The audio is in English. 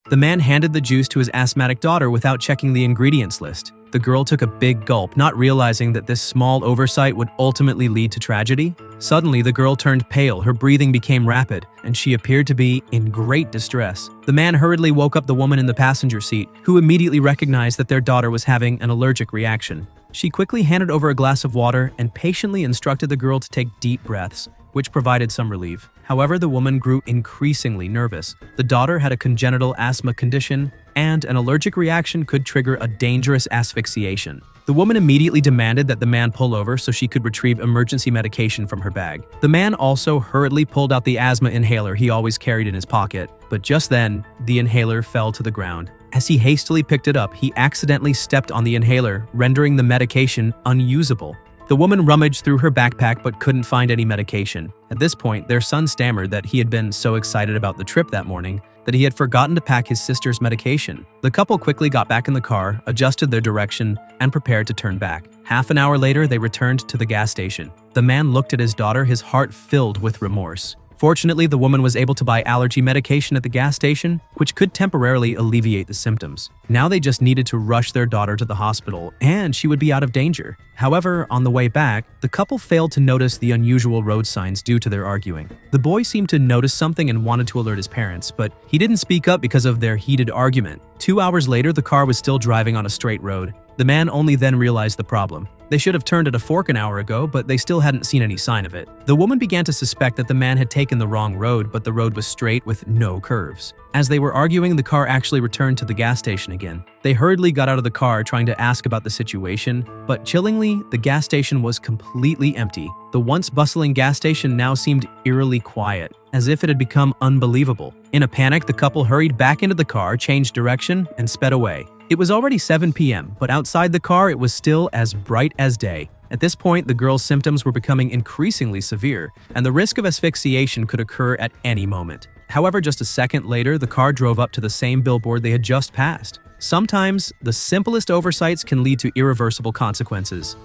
The man handed the juice to his asthmatic daughter without checking the ingredients list. The girl took a big gulp, not realizing that this small oversight would ultimately lead to tragedy. Suddenly, the girl turned pale, her breathing became rapid, and she appeared to be in great distress. The man hurriedly woke up the woman in the passenger seat, who immediately recognized that their daughter was having an allergic reaction. She quickly handed over a glass of water and patiently instructed the girl to take deep breaths, which provided some relief. However, the woman grew increasingly nervous. The daughter had a congenital asthma condition, and an allergic reaction could trigger a dangerous asphyxiation. The woman immediately demanded that the man pull over so she could retrieve emergency medication from her bag. The man also hurriedly pulled out the asthma inhaler he always carried in his pocket, but just then, the inhaler fell to the ground. As he hastily picked it up, he accidentally stepped on the inhaler, rendering the medication unusable. The woman rummaged through her backpack but couldn't find any medication. At this point, their son stammered that he had been so excited about the trip that morning that he had forgotten to pack his sister's medication. The couple quickly got back in the car, adjusted their direction, and prepared to turn back. Half an hour later, they returned to the gas station. The man looked at his daughter, his heart filled with remorse. Fortunately, the woman was able to buy allergy medication at the gas station, which could temporarily alleviate the symptoms. Now they just needed to rush their daughter to the hospital, and she would be out of danger. However, on the way back, the couple failed to notice the unusual road signs due to their arguing. The boy seemed to notice something and wanted to alert his parents, but he didn't speak up because of their heated argument. 2 hours later, the car was still driving on a straight road. The man only then realized the problem. They should have turned at a fork an hour ago, but they still hadn't seen any sign of it. The woman began to suspect that the man had taken the wrong road, but the road was straight with no curves. As they were arguing, the car actually returned to the gas station again. They hurriedly got out of the car trying to ask about the situation, but chillingly, the gas station was completely empty. The once bustling gas station now seemed eerily quiet, as if it had become unbelievable. In a panic, the couple hurried back into the car, changed direction, and sped away. It was already 7 p.m., but outside the car it was still as bright as day. At this point, the girl's symptoms were becoming increasingly severe, and the risk of asphyxiation could occur at any moment. However, just a second later, the car drove up to the same billboard they had just passed. Sometimes, the simplest oversights can lead to irreversible consequences.